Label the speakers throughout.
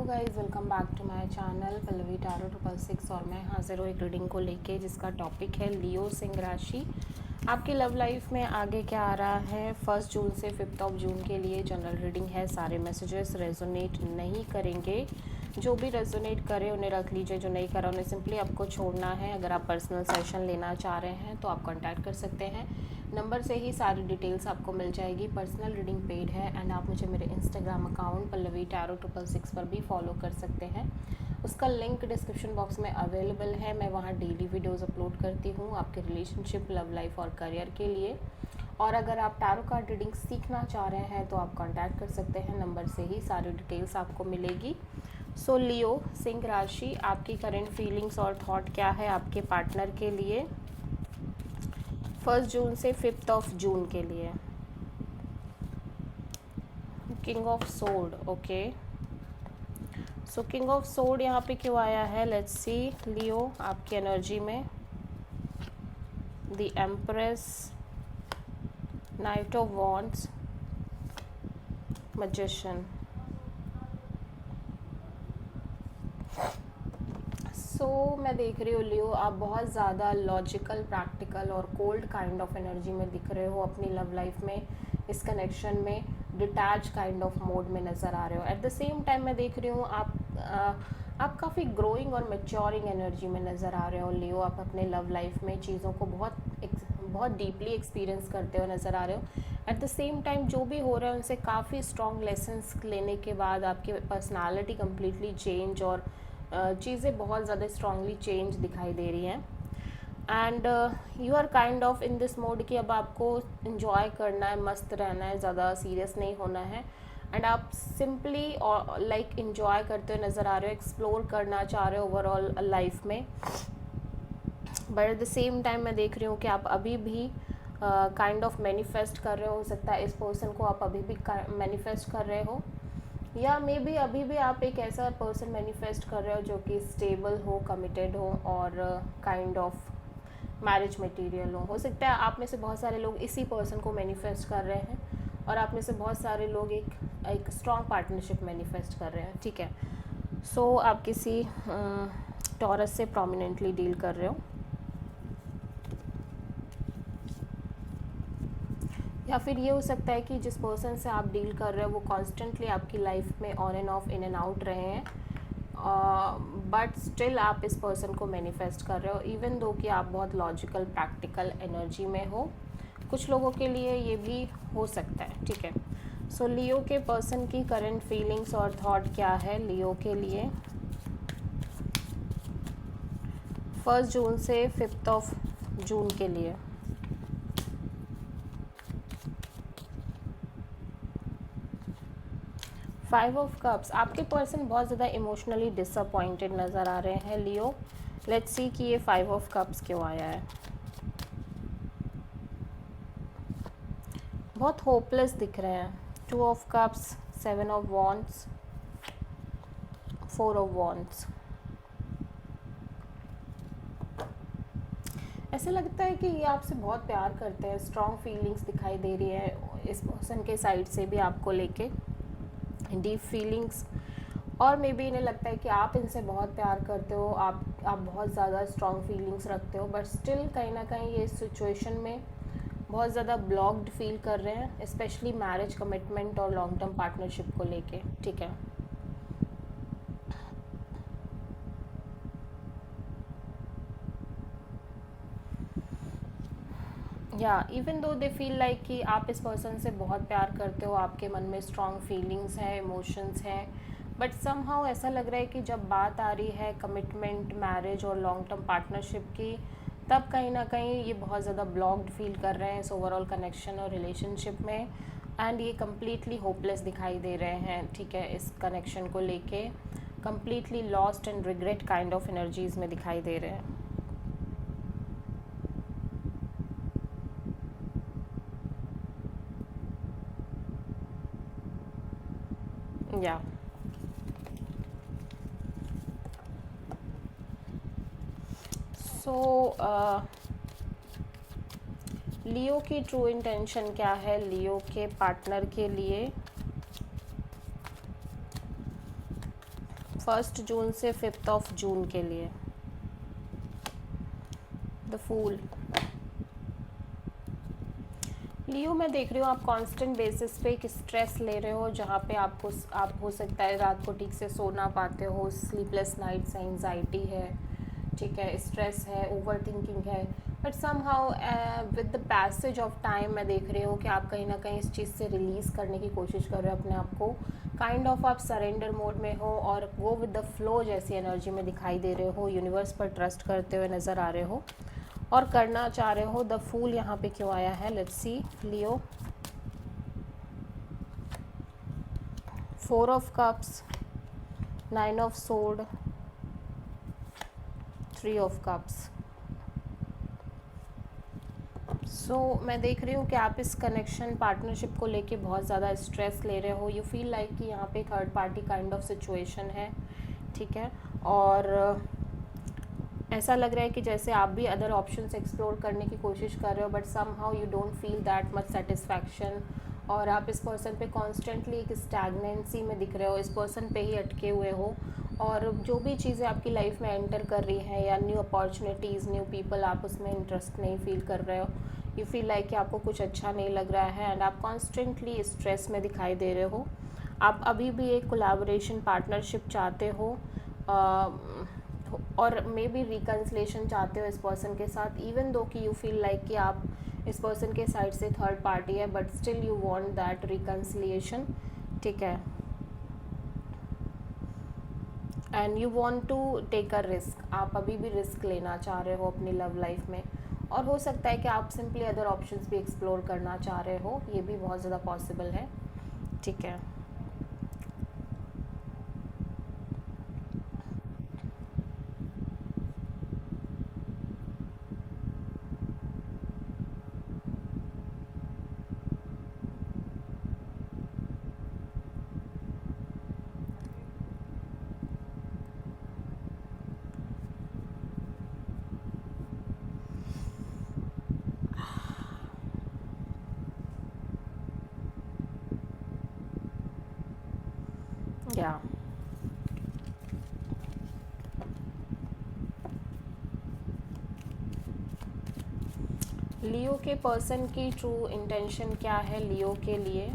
Speaker 1: Guys, welcome back to my channel Pallavi tarot 666 और मैं हाजिर हूँ एक रीडिंग को लेके जिसका टॉपिक है लियो सिंह राशि। आपकी लव लाइफ में आगे क्या आ रहा है 1 जून से 5 जून के लिए जनरल रीडिंग है। सारे मैसेजेस रेजोनेट नहीं करेंगे, जो भी रेजोनेट करे उन्हें रख लीजिए, जो नहीं करा उन्हें सिंपली आपको छोड़ना है। अगर आप पर्सनल सेशन लेना चाह रहे हैं तो आप कांटेक्ट कर सकते हैं, नंबर से ही सारी डिटेल्स आपको मिल जाएगी। पर्सनल रीडिंग पेड है एंड आप मुझे मेरे इंस्टाग्राम अकाउंट पल्लवी टैरो 666 पर भी फॉलो कर सकते हैं। उसका लिंक डिस्क्रिप्शन बॉक्स में अवेलेबल है। मैं वहाँ डेली वीडियोस अपलोड करती हूँ आपके रिलेशनशिप, लव लाइफ और करियर के लिए। और अगर आप टैरो कार्ड रीडिंग सीखना चाह रहे हैं तो आप कांटेक्ट कर सकते हैं, नंबर से ही सारी डिटेल्स आपको मिलेगी। सो लियो सिंह राशि, आपकी करंट फीलिंग्स और थॉट क्या है आपके पार्टनर के लिए 1 जून से 5 जून के लिए। King of sword, okay. So king of sword यहाँ पे क्यों आया है, लेट्स सी। लियो आपकी एनर्जी में the empress, night of wands, magician. मैं देख रही हूँ लियो, आप बहुत ज़्यादा लॉजिकल, प्रैक्टिकल और कोल्ड काइंड ऑफ एनर्जी में दिख रहे हो अपनी लव लाइफ में। इस कनेक्शन में डिटैच काइंड ऑफ मोड में नज़र आ रहे हो। एट द सेम टाइम मैं देख रही हूँ आप काफ़ी ग्रोइंग और मैच्योरिंग एनर्जी में नज़र आ रहे हो लियो। आप अपने लव लाइफ में चीज़ों को बहुत डीपली एक्सपीरियंस करते हुए नज़र आ रहे हो। एट द सेम टाइम जो भी हो रहा है उनसे काफ़ी स्ट्रॉन्ग लेसन्स लेने के बाद आपकी पर्सनालिटी कम्प्लीटली चेंज और चीज़ें बहुत ज़्यादा स्ट्रांगली चेंज दिखाई दे रही हैं। And you are kind of in this mode कि अब आपको इन्जॉय करना है, मस्त रहना है, ज़्यादा सीरियस नहीं होना है। एंड आप सिंपली लाइक इन्जॉय करते हुए नज़र आ रहे हो, एक्सप्लोर करना चाह रहे हो ओवरऑल लाइफ में। But at the same time मैं देख रही हूँ कि आप अभी भी काइंड ऑफ मैनिफेस्ट कर रहे हो सकता है इस पर्सन को आप अभी भी मैनिफेस्ट कर रहे हो, या मे बी अभी भी आप एक ऐसा पर्सन मैनिफेस्ट कर रहे हो जो कि स्टेबल हो, कमिटेड हो और काइंड ऑफ मैरिज मटेरियल हो सकता है आप में से बहुत सारे लोग इसी पर्सन को मैनिफेस्ट कर रहे हैं और आप में से बहुत सारे लोग एक स्ट्रॉन्ग पार्टनरशिप मैनिफेस्ट कर रहे हैं, ठीक है। सो आप किसी टॉरस से प्रोमिनेंटली डील कर रहे हो, या फिर ये हो सकता है कि जिस पर्सन से आप डील कर रहे हो वो कॉन्स्टेंटली आपकी लाइफ में on end of, in and out रहे हैं, बट स्टिल आप इस पर्सन को मैनिफेस्ट कर रहे हो इवन दो कि आप बहुत लॉजिकल, प्रैक्टिकल एनर्जी में हो। कुछ लोगों के लिए ये भी हो सकता है, ठीक है। सो लियो के पर्सन की करंट फीलिंग्स और थॉट क्या है लियो के लिए 1 जून से 5 जून के लिए। फाइव ऑफ कप्स, आपके पर्सन बहुत ज़्यादा इमोशनली डिसअपॉइंटेड नज़र आ रहे हैं लियो। लेट्स सी कि ये 5 ऑफ कप्स क्यों आया है। बहुत होपलेस दिख रहे हैं। 2 of cups, 7 of wands, 4 of wands. ऐसे लगता है कि ये आपसे बहुत प्यार करते हैं, स्ट्रॉन्ग फीलिंग्स दिखाई दे रही है इस पर्सन के साइड से भी आपको लेके, डीप फीलिंग्स। और मे बी इन्हें लगता है कि आप इनसे बहुत प्यार करते हो, आप बहुत ज़्यादा स्ट्रॉन्ग फीलिंग्स रखते हो, बट स्टिल कहीं ना कहीं ये सिचुएशन में बहुत ज़्यादा ब्लॉक्ड फील कर रहे हैं, स्पेशली मैरिज कमिटमेंट और लॉन्ग टर्म पार्टनरशिप को लेके, ठीक है। या even though they feel like कि आप इस पर्सन से बहुत प्यार करते हो, आपके मन में स्ट्रॉन्ग फीलिंग्स हैं, इमोशंस हैं, बट समहाउ ऐसा लग रहा है कि जब बात आ रही है कमिटमेंट, मैरिज और लॉन्ग टर्म पार्टनरशिप की, तब कहीं ना कहीं ये बहुत ज़्यादा ब्लॉक्ड फील कर रहे हैं इस ओवरऑल कनेक्शन और रिलेशनशिप में। एंड ये कम्प्लीटली होपलेस दिखाई दे रहे हैं, ठीक है, इस कनेक्शन को लेके completely lost and regret kind of energies में दिखाई दे रहे हैं। या लियो की ट्रू इंटेंशन क्या है लियो के पार्टनर के लिए 1 जून से 5 जून के लिए। The fool. लियो, मैं देख रही हूँ आप कांस्टेंट बेसिस पे एक स्ट्रेस ले रहे हो, जहाँ पे आप हो सकता है रात को ठीक से सो ना पाते हो, स्लीपलेस नाइट्स है, एंजाइटी है, ठीक है, स्ट्रेस है, ओवर थिंकिंग है। But somehow with the passage of time मैं देख रही हूँ कि आप कहीं ना कहीं इस चीज़ से रिलीज़ करने की कोशिश कर रहे हो अपने आप को। काइंड ऑफ आप सरेंडर मोड में हो और गो विद द फ्लो जैसी एनर्जी में दिखाई दे रहे हो, यूनिवर्स पर ट्रस्ट करते हुए नज़र आ रहे हो और करना चाह रहे हो। द फूल यहाँ पे क्यों आया है, let's see. Leo, 4 of cups, 9 of sword, 3 of cups. So मैं देख रही हूँ कि आप इस कनेक्शन पार्टनरशिप को लेके बहुत ज़्यादा स्ट्रेस ले रहे हो। यू फील लाइक कि यहाँ पे third party kind of situation है, ठीक है, और ऐसा लग रहा है कि जैसे आप भी अदर ऑप्शंस एक्सप्लोर करने की कोशिश कर रहे हो, but somehow you don't feel that much satisfaction, और आप इस पर्सन पे कॉन्स्टेंटली एक स्टैगनेंसी में दिख रहे हो, इस पर्सन पे ही अटके हुए हो। और जो भी चीज़ें आपकी लाइफ में एंटर कर रही हैं या न्यू अपॉर्चुनिटीज़, न्यू पीपल, आप उसमें इंटरेस्ट नहीं फील कर रहे हो। यू फील लाइक कि आपको कुछ अच्छा नहीं लग रहा है एंड आप कॉन्स्टेंटली स्ट्रेस में दिखाई दे रहे हो। आप अभी भी एक कोलैबोरेशन पार्टनरशिप चाहते हो और मे बी रिकन्सिलेशन चाहते हो इस पर्सन के साथ, इवन दो कि यू फील लाइक कि आप इस पर्सन के साइड से थर्ड पार्टी है, but still you want that reconciliation, ठीक है, and you want to take a risk. आप अभी भी रिस्क लेना चाह रहे हो अपनी लव लाइफ में, और हो सकता है कि आप सिंपली अदर ऑप्शंस भी एक्सप्लोर करना चाह रहे हो, ये भी बहुत ज़्यादा पॉसिबल है, ठीक है। या लियो के पर्सन की ट्रू इंटेंशन क्या है लियो के लिए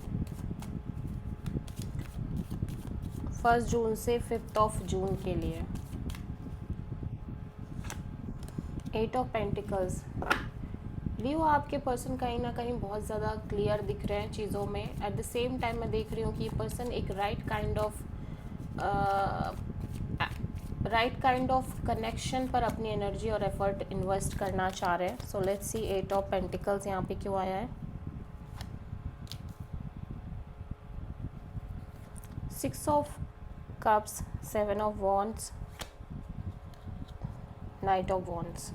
Speaker 1: 1 जून से 5 जून के लिए। 8 ऑफ पेंटिकल्स। लियो, आपके पर्सन कहीं ना कहीं बहुत ज़्यादा क्लियर दिख रहे हैं चीज़ों में। एट द सेम टाइम मैं देख रही हूँ कि ये पर्सन एक राइट काइंड ऑफ कनेक्शन पर अपनी एनर्जी और एफर्ट इन्वेस्ट करना चाह रहे हैं। So let's see 8 of pentacles यहाँ पे क्यों आया है। 6 of cups, 7 of wands, night of wands.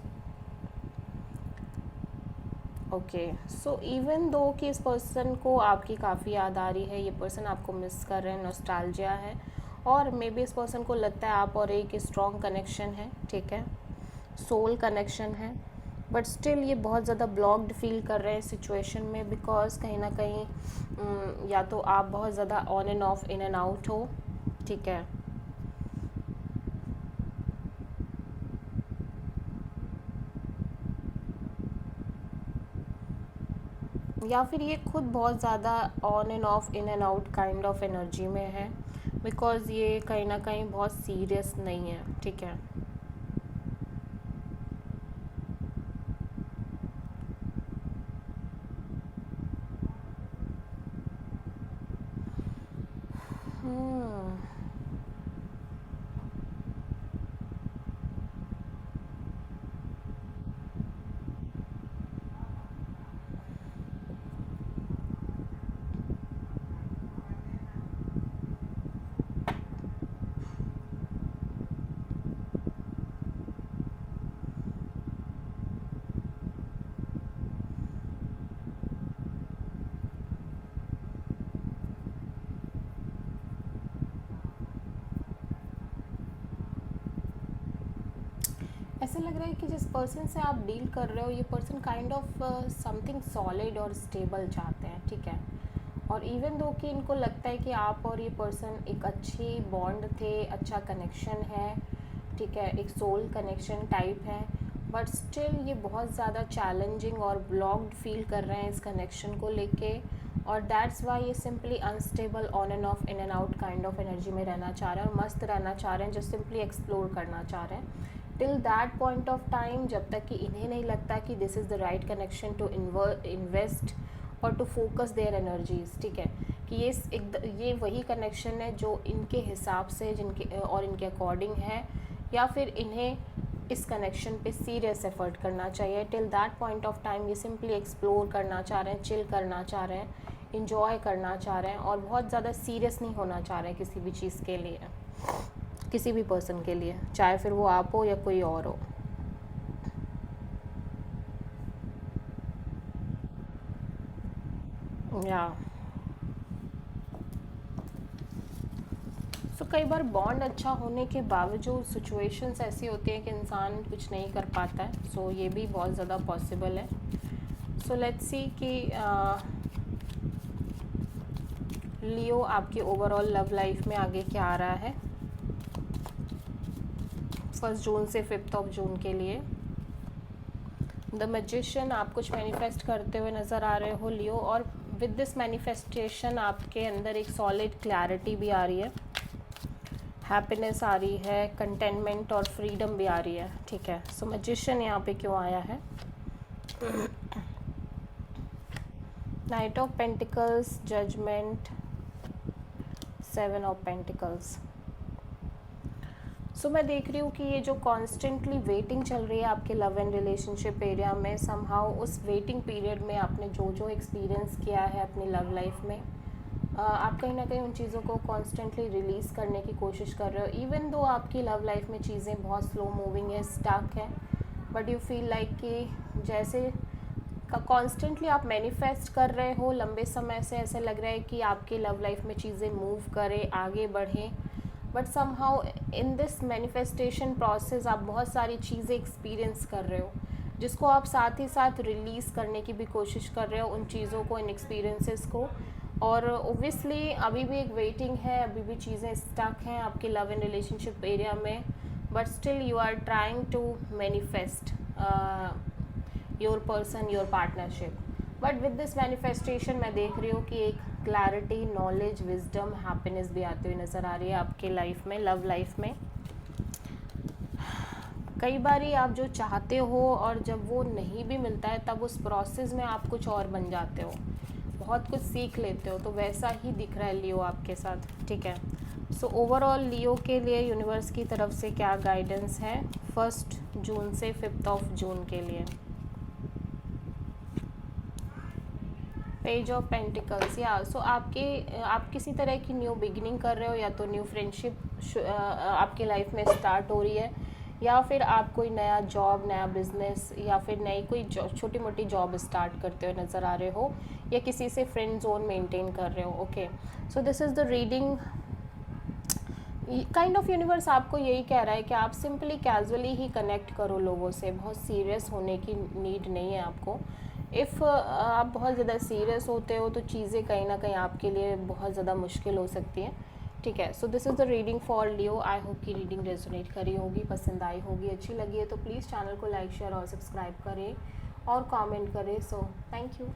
Speaker 1: Okay, so even though कि इस पर्सन को आपकी काफ़ी याद आ रही है, ये पर्सन आपको मिस कर रहे हैं, नॉस्टैल्जिया है, और मे बी इस पर्सन को लगता है आप और एक स्ट्रॉन्ग कनेक्शन है, ठीक है, सोल कनेक्शन है, बट स्टिल ये बहुत ज़्यादा ब्लॉक्ड फील कर रहे हैं सिचुएशन में, बिकॉज कहीं ना कहीं या तो आप बहुत ज़्यादा on end of, in and out हो, ठीक है, या फिर ये खुद बहुत ज़्यादा on end of, in and out kind of energy में है, बिकॉज़ ये कहीं ना कहीं बहुत सीरियस नहीं है, ठीक है। ऐसा लग रहा है कि जिस पर्सन से आप डील कर रहे हो, ये person kind of something solid और स्टेबल चाहते हैं, ठीक है, और इवन दो कि इनको लगता है कि आप और ये पर्सन एक अच्छी बॉन्ड थे, अच्छा कनेक्शन है, ठीक है, एक सोल कनेक्शन टाइप है, बट स्टिल ये बहुत ज़्यादा चैलेंजिंग और ब्लॉक्ड फील कर रहे हैं इस कनेक्शन को लेके, और दैट्स वाई ये simply unstable on end of, in and out kind of energy में रहना चाह रहे हैं और मस्त रहना चाह रहे हैं, जो सिंपली एक्सप्लोर करना चाह रहे हैं till that point of time, जब तक कि इन्हें नहीं लगता कि this is the right connection to invest और टू फोकस देयर एनर्जीज, ठीक है, कि ये वही कनेक्शन है जो इनके हिसाब से, जिनके और इनके अकॉर्डिंग है, या फिर इन्हें इस कनेक्शन पे सीरियस एफर्ट करना चाहिए। Till that point of time ये सिंपली एक्सप्लोर करना चाह रहे हैं, चिल करना चाह रहे हैं, इंजॉय करना चाह रहे हैं, और बहुत ज़्यादा सीरियस नहीं होना चाह रहे हैं किसी भी चीज़ के लिए, किसी भी पर्सन के लिए, चाहे फिर वो आप हो या कोई और हो। या सो कई बार बॉन्ड अच्छा होने के बावजूद सिचुएशंस ऐसी होती हैं कि इंसान कुछ नहीं कर पाता है, सो ये भी बहुत ज़्यादा पॉसिबल है। सो लेट्स सी कि लियो आपकी ओवरऑल लव लाइफ में आगे क्या आ रहा है 1 जून से 5 जून के लिए। द मैजिशियन, आप कुछ मैनिफेस्ट करते हुए नज़र आ रहे हो लियो, और विद दिस मैनिफेस्टेशन आपके अंदर एक सॉलिड क्लैरिटी भी आ रही है, हैप्पीनेस आ रही है, कंटेनमेंट और फ्रीडम भी आ रही है, ठीक है। सो मैजिशियन यहाँ पे क्यों आया है? Knight of pentacles, judgement, 7 of pentacles. So मैं देख रही हूँ कि ये जो कॉन्स्टेंटली वेटिंग चल रही है आपके लव एंड रिलेशनशिप एरिया में, समहाउ उस वेटिंग पीरियड में आपने जो जो एक्सपीरियंस किया है अपनी लव लाइफ में, आप कहीं ना कहीं उन चीज़ों को कॉन्स्टेंटली रिलीज़ करने की कोशिश कर रहे हो, इवन दो आपकी लव लाइफ में चीज़ें बहुत स्लो मूविंग है, स्टक है, बट यू फील लाइक कि जैसे कॉन्स्टेंटली आप मैनिफेस्ट कर रहे हो लंबे समय से, ऐसे लग रहा है कि आपकी लव लाइफ में चीज़ें मूव करें, आगे बढ़ें, but somehow in this manifestation process आप बहुत सारी चीज़ें एक्सपीरियंस कर रहे हो, जिसको आप साथ ही साथ रिलीज़ करने की भी कोशिश कर रहे हो, उन चीज़ों को, इन एक्सपीरियंसेस को, और ओब्वियसली अभी भी एक वेटिंग है, अभी भी चीज़ें स्टक हैं आपके लव एंड रिलेशनशिप एरिया में, but still you are trying to manifest your person, your partnership. But with this manifestation मैं देख रही हूँ कि एक क्लैरिटी, नॉलेज, विजडम, हैप्पीनेस भी आती हुई नज़र आ रही है आपके लाइफ में, लव लाइफ में। कई बारी आप जो चाहते हो और जब वो नहीं भी मिलता है, तब उस प्रोसेस में आप कुछ और बन जाते हो, बहुत कुछ सीख लेते हो, तो वैसा ही दिख रहा है लियो आपके साथ, ठीक है। सो ओवरऑल लियो के लिए यूनिवर्स की तरफ से क्या गाइडेंस है 1 जून से 5 जून के लिए? पेज ऑफ पेंटिकल्स, या सो आप किसी तरह की न्यू बिगिनिंग कर रहे हो, या तो न्यू फ्रेंडशिप आपके लाइफ में स्टार्ट हो रही है, या फिर आप कोई नया जॉब, नया बिजनेस, या फिर नई कोई छोटी मोटी जॉब स्टार्ट करते हुए नज़र आ रहे हो, या किसी से फ्रेंड जोन मेंटेन कर रहे हो। Okay, so this is the reading. Kind of universe आपको यही कह रहा है कि आप सिंपली कैजुअली ही कनेक्ट करो लोगों से, बहुत सीरियस होने की नीड नहीं है आपको। इफ़ आप बहुत ज़्यादा सीरियस होते हो तो चीज़ें कहीं ना कहीं आपके लिए बहुत ज़्यादा मुश्किल हो सकती हैं, ठीक है। So this is the reading for Leo. I hope कि रीडिंग रेजोनेट करी होगी, पसंद आई होगी, अच्छी लगी है तो प्लीज़ चैनल को लाइक, शेयर और सब्सक्राइब करें और कमेंट करें। So thank you.